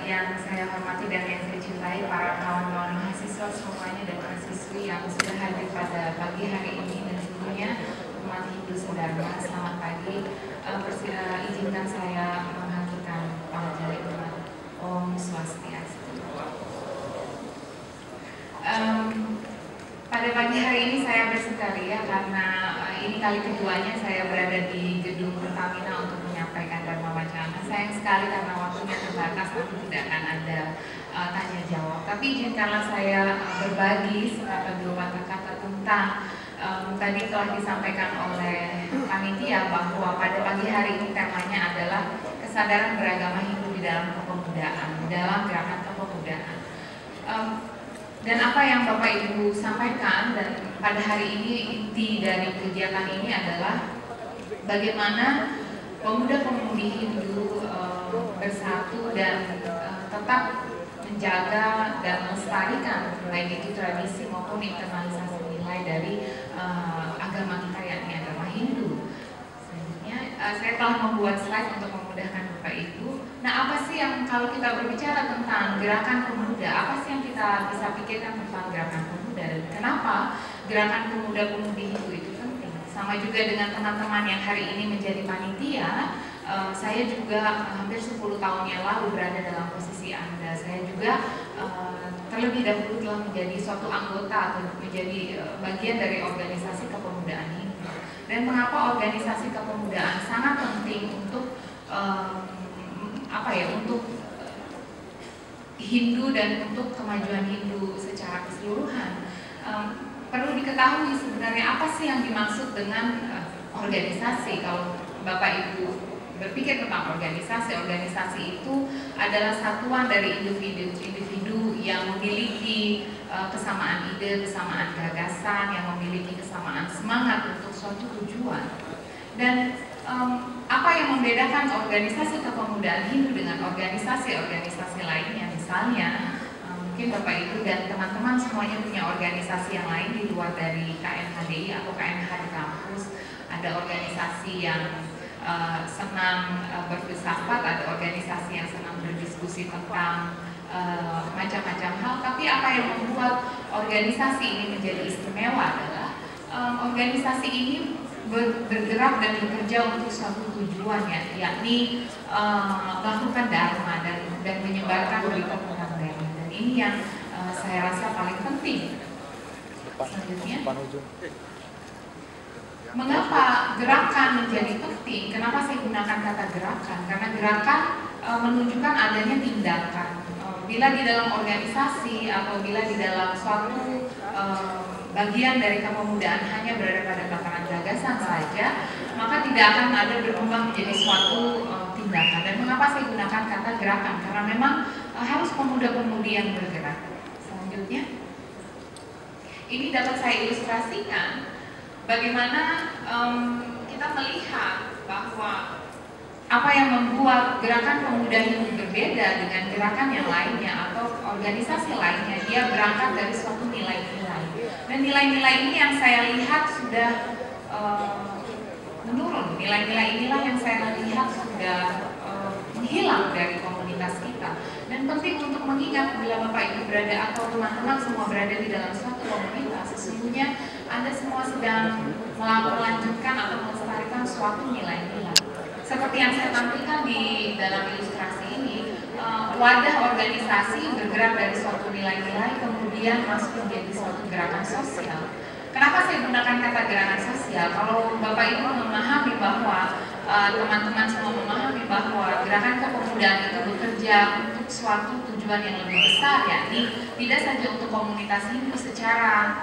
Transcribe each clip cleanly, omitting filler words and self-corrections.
yang saya hormati dan yang saya cintai, para kawan-kawan mahasiswa semuanya dan mahasiswi yang sudah hadir pada pagi hari ini, dan tentunya umat Hindu sedharma, selamat pagi. Izinkan saya menghaturkan pamujali umat. Om Swastiastu. Pada pagi hari ini saya bersekali ya, karena ini kali keduanya saya berada di gedung Pertamina untuk menyampaikan Dharma Wacana. Sayang sekali karena waktunya terbatas, nanti tidak akan ada tanya jawab. Tapi izinkanlah saya berbagi sekata dua kata-kata tentang tadi telah disampaikan oleh panitia bahwa pada pagi hari ini temanya adalah kesadaran beragama Hindu di dalam kepemudaan, dalam gerakan kepemudaan. Dan apa yang Bapak Ibu sampaikan dan pada hari ini inti dari kegiatan ini adalah bagaimana pemuda-pemudi Hindu bersatu dan tetap menjaga dan melestarikan baik itu tradisi maupun internalisasi nilai dari agama kita, yakni agama Hindu. Selanjutnya saya telah membuat slide untuk memudahkan Bapak Ibu. Nah, apa sih yang kalau kita berbicara tentang gerakan pemuda, apa sih yang kita bisa pikirkan tentang gerakan pemuda dan kenapa gerakan pemuda-pemudi itu penting? Sama juga dengan teman-teman yang hari ini menjadi panitia, saya juga hampir 10 tahun yang lalu berada dalam posisi Anda. Saya juga terlebih dahulu telah menjadi suatu anggota atau menjadi bagian dari organisasi kepemudaan ini. Dan mengapa organisasi kepemudaan sangat penting untuk untuk Hindu dan untuk kemajuan Hindu secara keseluruhan. Perlu diketahui sebenarnya apa sih yang dimaksud dengan organisasi. Kalau Bapak Ibu berpikir tentang organisasi itu adalah satuan dari individu-individu yang memiliki kesamaan ide, kesamaan gagasan, yang memiliki kesamaan semangat untuk suatu tujuan. Dan apa yang membedakan organisasi kepemudaan Hindu dengan organisasi-organisasi lainnya? Misalnya, mungkin Bapak Ibu dan teman-teman semuanya punya organisasi yang lain di luar dari KNHDI atau KNH di kampus. Ada organisasi yang senang berfilsafat, ada organisasi yang senang berdiskusi tentang macam-macam hal. Tapi apa yang membuat organisasi ini menjadi istimewa adalah organisasi ini bergerak dan bekerja untuk suatu tujuan, yakni melakukan dharma dan menyebarkan berita tentang dharma. Dan ini yang saya rasa paling penting. Selanjutnya, mengapa gerakan menjadi penting? Kenapa saya gunakan kata gerakan? Karena gerakan menunjukkan adanya tindakan. Bila di dalam organisasi atau bila di dalam suatu bagian dari kepemudaan hanya berada pada tataran gagasan saja, maka tidak akan ada berkembang menjadi suatu tindakan. Dan mengapa saya gunakan kata gerakan? Karena memang harus pemuda-pemudi yang bergerak. Selanjutnya, ini dapat saya ilustrasikan bagaimana kita melihat bahwa apa yang membuat gerakan pemuda Hindu berbeda dengan gerakan yang lainnya atau organisasi lainnya. Dia berangkat dari suatu nilai-nilai. Dan nilai-nilai ini yang saya lihat sudah menurun. Nilai-nilai inilah yang saya lihat sudah menghilang dari komunitas kita. Dan penting untuk mengingat bila Bapak Ibu berada atau teman-teman semua berada di dalam suatu komunitas, sesungguhnya Anda semua sedang melanjutkan atau melestarikan suatu nilai-nilai. Seperti yang saya tampilkan di dalam ilustrasi ini, wadah organisasi bergerak dari suatu nilai-nilai kemudian masuk menjadi suatu gerakan sosial. Kenapa saya gunakan kata gerakan sosial? Kalau Bapak Ibu memahami bahwa teman-teman semua memahami bahwa gerakan kepemudaan itu bekerja untuk suatu tujuan yang lebih besar, yakni tidak saja untuk komunitas Hindu secara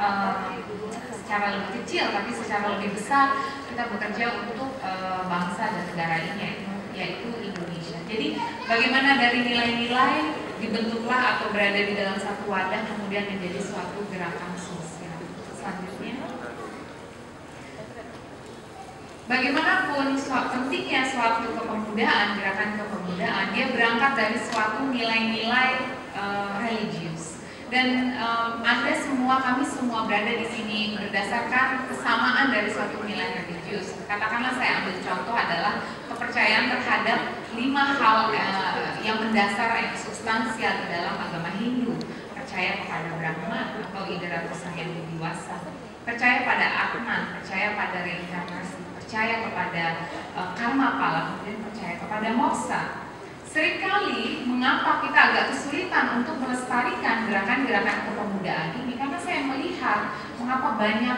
lebih kecil, tapi secara lebih besar kita bekerja untuk bangsa dan negara ini, yaitu Indonesia. Jadi bagaimana dari nilai-nilai dibentuklah atau berada di dalam satu wadah kemudian menjadi suatu gerakan sosial. Selanjutnya, bagaimanapun pentingnya suatu kepemudaan, gerakan kepemudaan, dia berangkat dari suatu nilai-nilai religius. Dan kami semua berada di sini berdasarkan kesamaan dari suatu nilai religius. Katakanlah saya ambil contoh adalah kepercayaan terhadap 5 hal yang mendasar, yang substansial di dalam agama Hindu. Percaya kepada Brahma atau Idra Sang Yang Widiwasa, percaya pada Atman, percaya pada reinkarnasi, percaya kepada karma pala, kemudian percaya kepada moksa. Seringkali mengapa kita agak kesulitan untuk melestarikan gerakan-gerakan kepemudaan ini, karena saya melihat mengapa banyak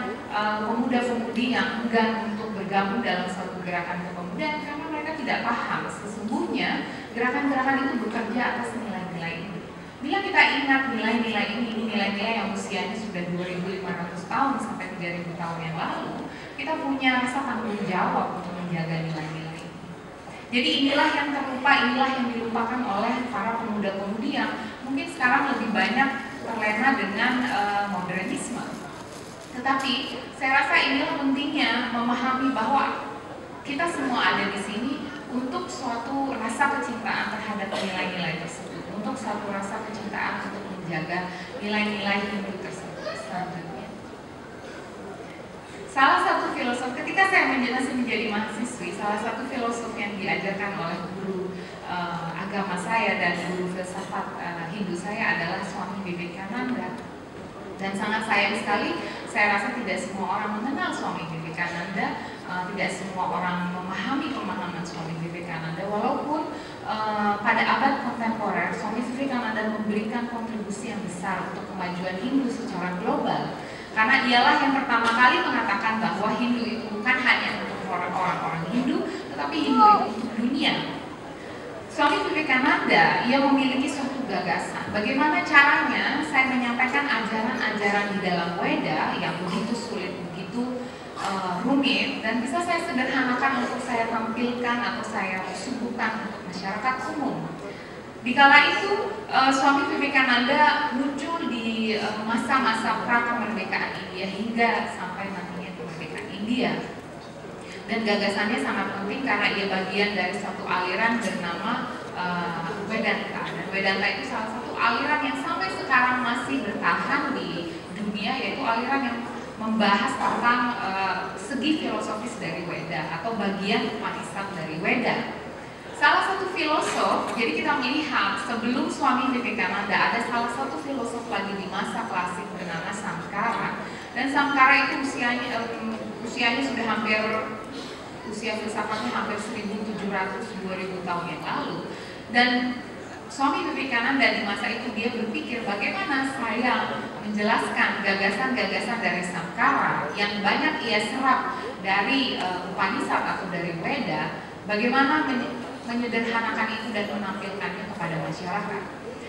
pemuda-pemudi yang enggan untuk bergabung dalam suatu gerakan kepemudaan, karena mereka tidak paham sesungguhnya gerakan-gerakan itu bekerja atas nilai-nilai ini. Bila kita ingat nilai-nilai ini nilai-nilai yang usianya sudah 2.500 tahun sampai 3.000 tahun yang lalu, kita punya rasa tanggung jawab untuk menjaga nilai-nilai. Jadi inilah yang terlupa, inilah yang dilupakan oleh para pemuda-pemudi yang mungkin sekarang lebih banyak terlena dengan modernisme. Tetapi saya rasa inilah pentingnya memahami bahwa kita semua ada di sini untuk suatu rasa kecintaan terhadap nilai-nilai tersebut, untuk suatu rasa kecintaan untuk menjaga nilai-nilai Hindu tersebut. Selanjutnya, salah satu filosof, ketika saya masih menjadi mahasiswi, salah satu filosof yang diajarkan oleh guru agama saya dan guru filsafat Hindu saya adalah Swami Vivekananda. Dan sangat sayang sekali, saya rasa tidak semua orang mengenal Swami Vivekananda, tidak semua orang memahami pemahaman Swami Vivekananda, walaupun pada abad kontemporer Swami Vivekananda memberikan kontribusi yang besar untuk kemajuan Hindu secara global. Karena ialah yang pertama kali mengatakan bahwa Hindu itu bukan hanya untuk orang-orang Hindu, tetapi Hindu itu untuk dunia. Swami Vivekananda, ia memiliki suatu gagasan. Bagaimana caranya saya menyampaikan ajaran-ajaran di dalam Weda yang begitu sulit, begitu rumit, dan bisa saya sederhanakan untuk saya tampilkan atau saya suguhkan untuk masyarakat umum. Di kala itu, Swami Vivekananda muncul di masa-masa pra-kemerdekaan India hingga sampai nantinya kemerdekaan India. Dan gagasannya sangat penting karena ia bagian dari satu aliran bernama Vedanta. Dan Vedanta itu salah satu aliran yang sampai sekarang masih bertahan di dunia, yaitu aliran yang membahas tentang segi filosofis dari Weda atau bagian Upanishad dari Weda. Salah satu filosof, jadi kita melihat sebelum Swami Vivekananda ada salah satu filosof lagi di masa klasik bernama Sankara. Dan Sankara itu usianya sudah hampir, usia filsafatnya hampir 1.700-2.000 tahun yang lalu. Dan Swami Vivekananda di masa itu dia berpikir bagaimana saya menjelaskan gagasan-gagasan dari Sankara yang banyak ia serap dari Upanishad atau dari Weda, bagaimana menyederhanakan itu dan menampilkannya kepada masyarakat.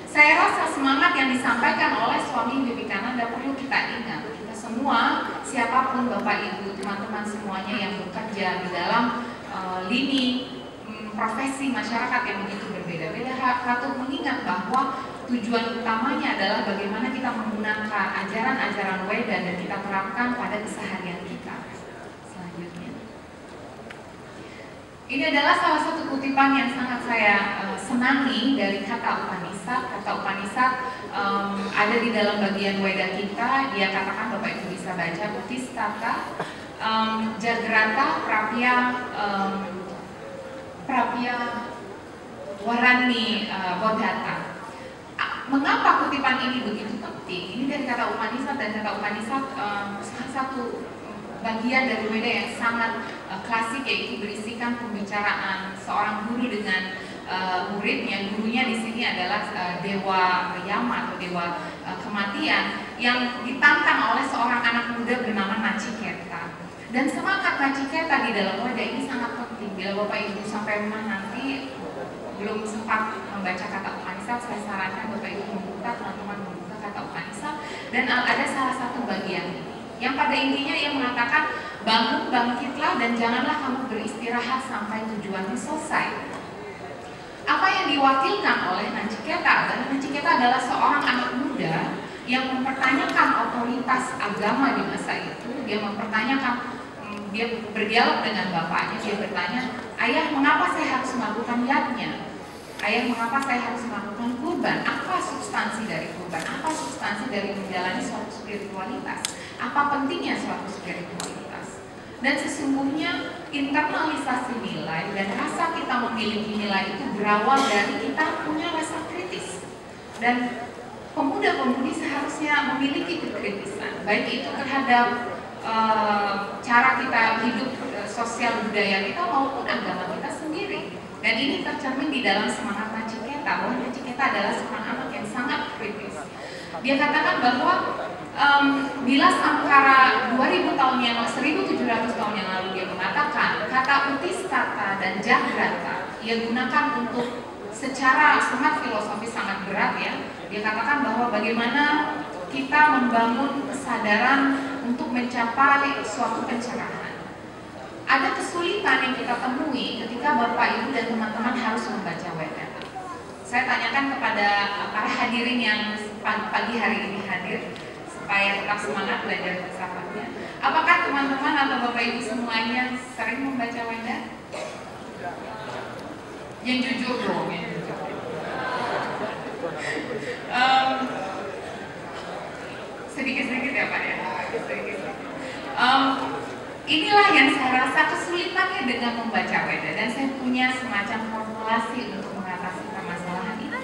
Saya rasa semangat yang disampaikan oleh Swami Vivekananda perlu kita ingat. Kita semua, siapapun Bapak Ibu, teman-teman semuanya yang bekerja di dalam lini profesi masyarakat yang begitu berbeda-beda, patut mengingat bahwa tujuan utamanya adalah bagaimana kita menggunakan ajaran-ajaran Weda dan kita terapkan pada keseharian kita. Selanjutnya, ini adalah salah satu kutipan yang sangat saya senangi dari kata Upanishad. Kata Upanishad ada di dalam bagian Weda kita. Dia katakan, Bapak Ibu bisa baca, Utistata Jagrata Prapya Warani Bodhata. Mengapa kutipan ini begitu penting? Ini dari kata Upanishad, dan kata Upanishad satu bagian dari Weda yang sangat klasik, yaitu berisikan pembicaraan seorang guru dengan muridnya. Gurunya di sini adalah dewa Yama atau dewa kematian yang ditantang oleh seorang anak muda bernama Nachiketa. Dan semangat Nachiketa di dalam Weda ini sangat penting. Bila Bapak Ibu sampai rumah nanti belum sempat membaca kata Upanishad, saya sarankan Bapak Ibu membuka, teman-teman membuka kata Upanishad, dan ada salah satu bagian ini yang pada intinya ia mengatakan, bangun, bangkitlah, dan janganlah kamu beristirahat sampai tujuanmu selesai. Apa yang diwakilkan oleh Nachiketa adalah seorang anak muda yang mempertanyakan otoritas agama di masa itu. Dia mempertanyakan, dia berdialog dengan bapaknya, dia bertanya, ayah, mengapa saya harus melakukan yatnya? Ayah, mengapa saya harus melakukan kurban? Apa substansi dari kurban? Apa substansi dari menjalani suatu spiritualitas? Apa pentingnya suatu spiritualitas? Dan sesungguhnya internalisasi nilai dan rasa kita memiliki nilai itu berawal dari kita punya rasa kritis. Dan pemuda-pemudi seharusnya memiliki kekritisan, baik itu terhadap cara kita hidup sosial budaya kita maupun agama kita sendiri. Dan ini tercermin di dalam semangat Nachiketa, bahwa Nachiketa adalah seorang anak yang sangat kritis. Dia katakan bahwa bila Sankara 2000 tahun yang lalu, 1700 tahun yang lalu dia mengatakan kata Utistata dan Jagrata ia gunakan untuk secara sangat filosofis sangat berat ya. Dia katakan bahwa bagaimana kita membangun kesadaran untuk mencapai suatu pencerahan. Ada kesulitan yang kita temui ketika Bapak Ibu dan teman-teman harus membaca Weda. Saya tanyakan kepada para hadirin yang pagi hari ini hadir supaya tetap semangat belajar filsafatnya. Apakah teman-teman atau Bapak Ibu semuanya sering membaca Weda? Yang jujur dong, yang jujur. Sedikit-sedikit ya Pak ya. Sedikit-sedikit. Inilah yang saya rasa kesulitannya dengan membaca Weda, dan saya punya semacam formulasi untuk mengatasi permasalahan itu.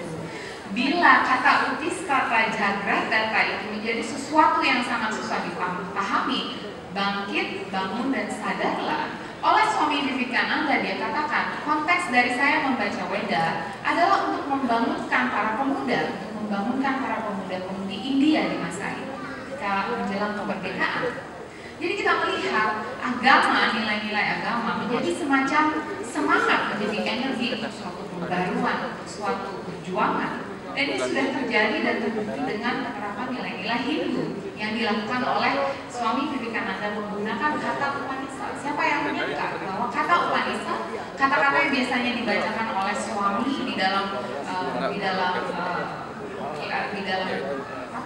Bila kata Utistata Jagrata itu menjadi sesuatu yang sangat susah dipahami, bangkit, bangun dan sadarlah. Oleh Swami Vivekananda dia katakan, konteks dari saya membaca Weda adalah untuk membangunkan para pemuda, untuk membangunkan para pemuda-pemudi India di masa itu, ketika menjelang kemerdekaan. Jadi kita melihat agama, nilai-nilai agama menjadi semacam semangat, menjadi energi untuk suatu pembaruan, untuk suatu perjuangan. Dan ini sudah terjadi dan terbukti dengan penerapan nilai-nilai Hindu yang dilakukan oleh Swami Vivekananda menggunakan kata Upanishad. Siapa yang menyangka bahwa kata Upanishad, kata-kata yang biasanya dibacakan oleh Swami di dalam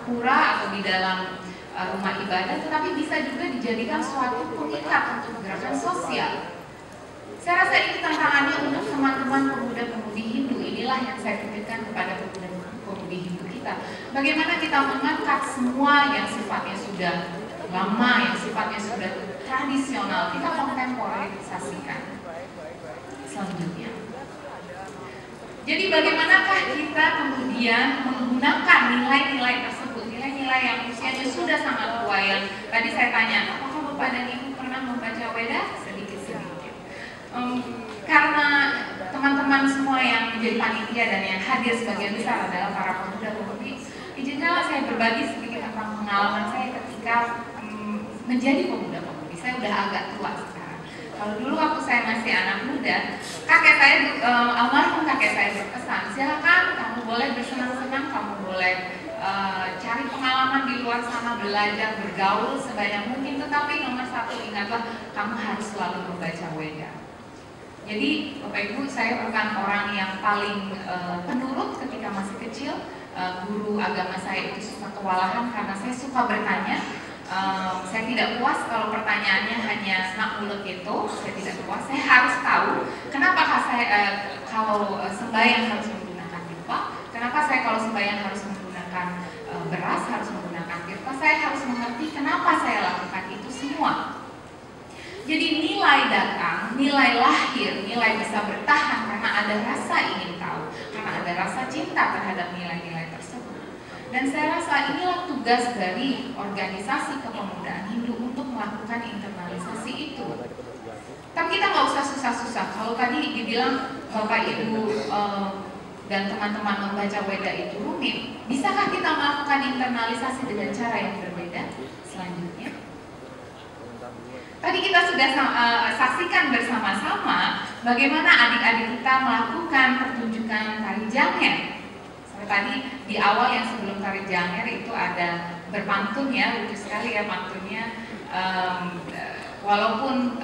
pura atau di dalam rumah ibadah, tetapi bisa juga dijadikan suatu pengikat untuk gerakan sosial. Saya rasa ini tantangannya untuk teman-teman pemuda-pemudi Hindu. Inilah yang saya titipkan kepada pemuda-pemudi Hindu kita. Bagaimana kita mengangkat semua yang sifatnya sudah lama, yang sifatnya sudah tradisional, kita kontemporerisasikan. Selanjutnya, jadi bagaimanakah kita kemudian menggunakan nilai-nilai tersebut, nilai-nilai yang usianya sudah sangat tua, yang tadi saya tanya, apakah Bapak dan Ibu pernah membaca Weda? Sedikit-sedikit. Karena teman-teman semua yang menjadi panitia dan yang hadir sebagian besar adalah para pemuda-pemudi, izinkanlah saya berbagi sedikit tentang pengalaman saya ketika menjadi pemuda-pemudi. Saya udah agak tua sekarang. Kalau dulu waktu saya masih anak muda, kakek saya, almarhum kakek saya berpesan, silakan kamu boleh bersenang-senang, kamu boleh cari pengalaman di luar sana, belajar, bergaul sebanyak mungkin, tetapi nomor satu ingatlah, kamu harus selalu membaca Weda. Jadi Bapak Ibu, saya bukan orang yang paling penurut ketika masih kecil. Guru agama saya itu suka kewalahan karena saya suka bertanya. Saya tidak puas kalau pertanyaannya hanya nak mulut itu, saya tidak puas. Saya harus tahu kenapa saya kalau sembahyang harus menggunakan tirta, kenapa saya kalau sembahyang harus menggunakan beras, harus menggunakan tirta. Saya harus mengerti kenapa saya lakukan itu semua. Jadi nilai datang, nilai lahir, nilai bisa bertahan karena ada rasa ingin tahu, karena ada rasa cinta terhadap nilai-nilai tersebut. Dan saya rasa inilah tugas dari organisasi kepemudaan Hindu untuk melakukan internalisasi itu. Tapi kita nggak usah susah-susah. Kalau tadi dibilang Bapak Ibu dan teman-teman membaca Weda itu rumit, bisakah kita melakukan internalisasi dengan cara yang berbeda? Selanjutnya, tadi kita sudah saksikan bersama-sama bagaimana adik-adik kita melakukan pertunjukan tari janger. Tadi di awal yang sebelum tari janger itu ada berpantun ya, lucu sekali ya pantunnya. Walaupun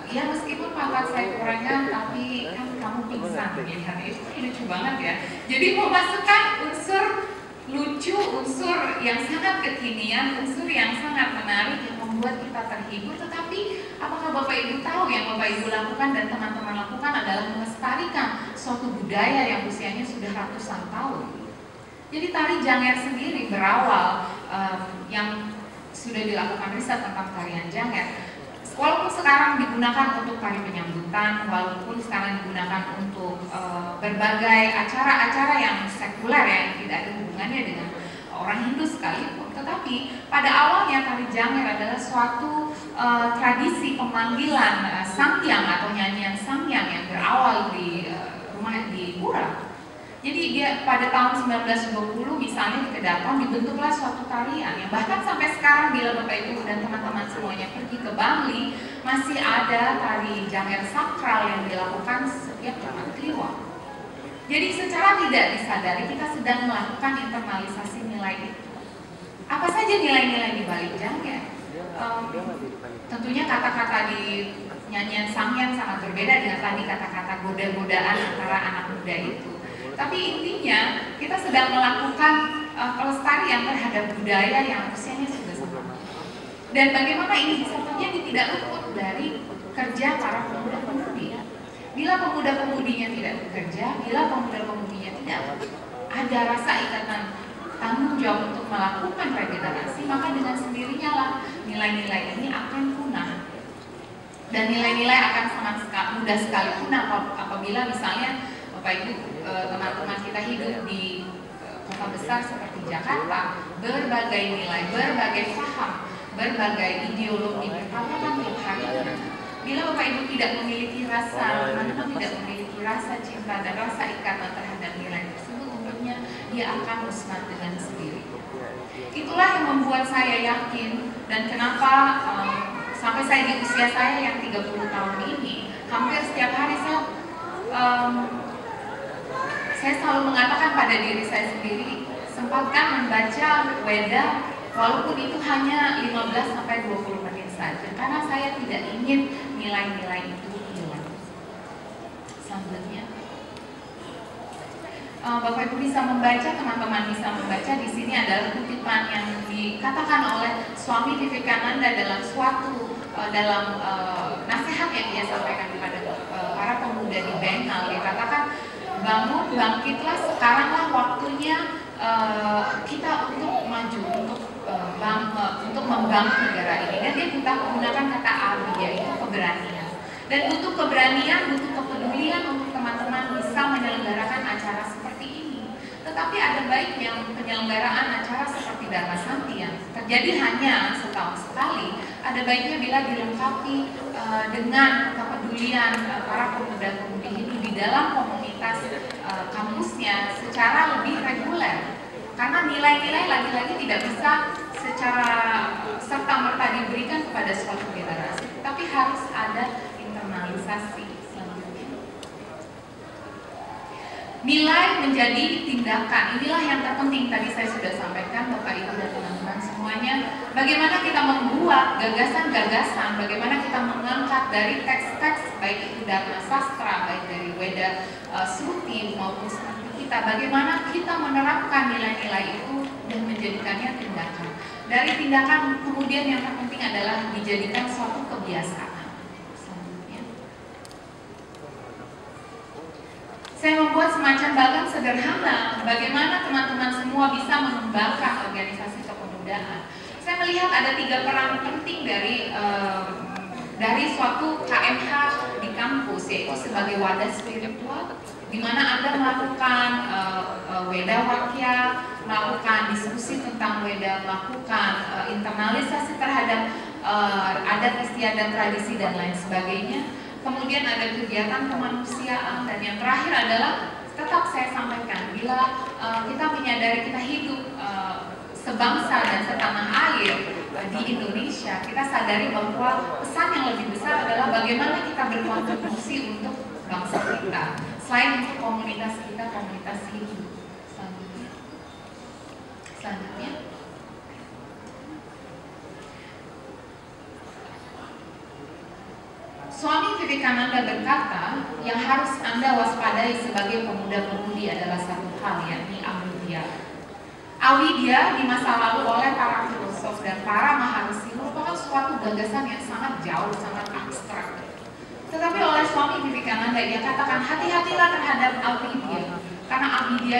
ya meskipun pangkat saya kurangnya, tapi kan kamu pingsan, ya, itu lucu banget ya. Jadi memasukkan unsur lucu, unsur yang sangat kekinian, unsur yang sangat menarik yang membuat kita terhibur. Tetapi apakah Bapak Ibu tahu yang Bapak Ibu lakukan dan teman-teman lakukan adalah melestarikan suatu budaya yang usianya sudah ratusan tahun. Jadi tari Janger sendiri berawal yang sudah dilakukan riset tentang tarian Janger. Walaupun sekarang digunakan untuk tari penyambutan, walaupun sekarang digunakan untuk berbagai acara-acara yang sekuler yang tidak ada hubungannya dengan orang Hindu sekalipun, tetapi pada awalnya tari Janger adalah suatu tradisi pemanggilan Samyang atau nyanyian Samyang yang berawal di rumah di pura. Jadi dia pada tahun 1920 misalnya di Kedaton dibentuklah suatu tarian yang bahkan sampai sekarang bila Bapak Ibu dan teman-teman semuanya pergi ke Bangli masih ada tari Janger sakral yang dilakukan setiap Jumat Kliwon. Jadi secara tidak disadari kita sedang melakukan internalisasi nilai itu. Apa saja nilai-nilai di balik Janger? Tentunya kata-kata di nyanyian Samyang sangat berbeda dengan tadi kata-kata goda-godaan antara anak muda itu. Tapi intinya kita sedang melakukan pelestarian terhadap budaya yang usianya sudah sangat. Dan bagaimana ini bisa terjadi tidak luput dari kerja para pemuda-pemudi. Bila pemuda-pemudinya tidak bekerja, bila pemuda-pemudinya tidak ada rasa ikatan tanggung jawab untuk melakukan regenerasi, maka dengan sendirinya lah nilai-nilai ini akan punah. Dan nilai-nilai akan sangat mudah sekali punah apabila misalnya Bapak Ibu, teman-teman kita hidup di kota besar seperti Jakarta, berbagai nilai, berbagai paham, berbagai ideologi berpapasan tiap hari. Bila Bapak Ibu tidak memiliki rasa, teman-teman tidak memiliki rasa cinta dan rasa ikatan terhadap nilai tersebut, umumnya dia akan musnah dengan sendiri. Itulah yang membuat saya yakin dan kenapa sampai saya di usia saya yang 30 tahun ini, hampir setiap hari saya selalu mengatakan pada diri saya sendiri, sempatkan membaca Weda walaupun itu hanya 15-20 menit saja, karena saya tidak ingin nilai-nilai itu hilang. Selanjutnya, Bapak Ibu bisa membaca, teman-teman bisa membaca, di sini adalah kutipan yang dikatakan oleh Swami Vivekananda dalam suatu nasihat yang dia sampaikan kepada para pemuda di Bengal. Dia katakan, bangun, bangkitlah, sekaranglah waktunya kita untuk maju, untuk membangun negara ini. Dan dia menggunakan kata abi, yaitu keberanian. Dan butuh keberanian, butuh kepedulian untuk teman-teman bisa menyelenggarakan acara seperti ini. Tetapi ada baiknya penyelenggaraan acara seperti Dharma Santi yang terjadi hanya setahun sekali, ada baiknya bila dilengkapi dengan kepedulian para pemuda-pemudi Hindu di dalam komunitas kampusnya secara lebih reguler. Karena nilai-nilai lagi-lagi tidak bisa secara serta-merta diberikan kepada suatu generasi, tapi harus ada internalisasi selanjutnya. Nilai menjadi tindakan, inilah yang terpenting tadi saya sudah sampaikan Bapak Ibu dan teman-teman semuanya. Bagaimana kita membuat gagasan-gagasan, bagaimana kita mengangkat dari teks-teks baik itu Dharma Sastra, baik dari Weda Sruti maupun seperti kita, bagaimana kita menerapkan nilai-nilai itu dan menjadikannya tindakan. Dari tindakan kemudian yang terpenting adalah dijadikan suatu kebiasaan. Saya membuat semacam bagan sederhana bagaimana teman-teman semua bisa mengembangkan organisasi kepemudaan. Saya melihat ada 3 peran penting dari suatu KMH di kampus, yaitu sebagai wadah spiritual, di mana Anda melakukan Weda Wakya, melakukan diskusi tentang Weda, melakukan internalisasi terhadap adat istiadat tradisi dan lain sebagainya. Kemudian ada kegiatan kemanusiaan, dan yang terakhir adalah tetap saya sampaikan, bila kita menyadari kita hidup sebangsa dan setanah air di Indonesia, kita sadari bahwa pesan yang lebih besar adalah bagaimana kita berkontribusi untuk bangsa kita, selain untuk komunitas kita, komunitas hidup. Selanjutnya. Swami Vivekananda berkata, yang harus Anda waspadai sebagai pemuda-pemudi adalah satu hal, yakni amudia. Avidya di masa lalu oleh para filosof dan para maharsi merupakan suatu gagasan yang sangat jauh, sangat abstrak. Tetapi oleh Swami Vivekananda ia katakan hati-hatilah terhadap avidya, karena avidya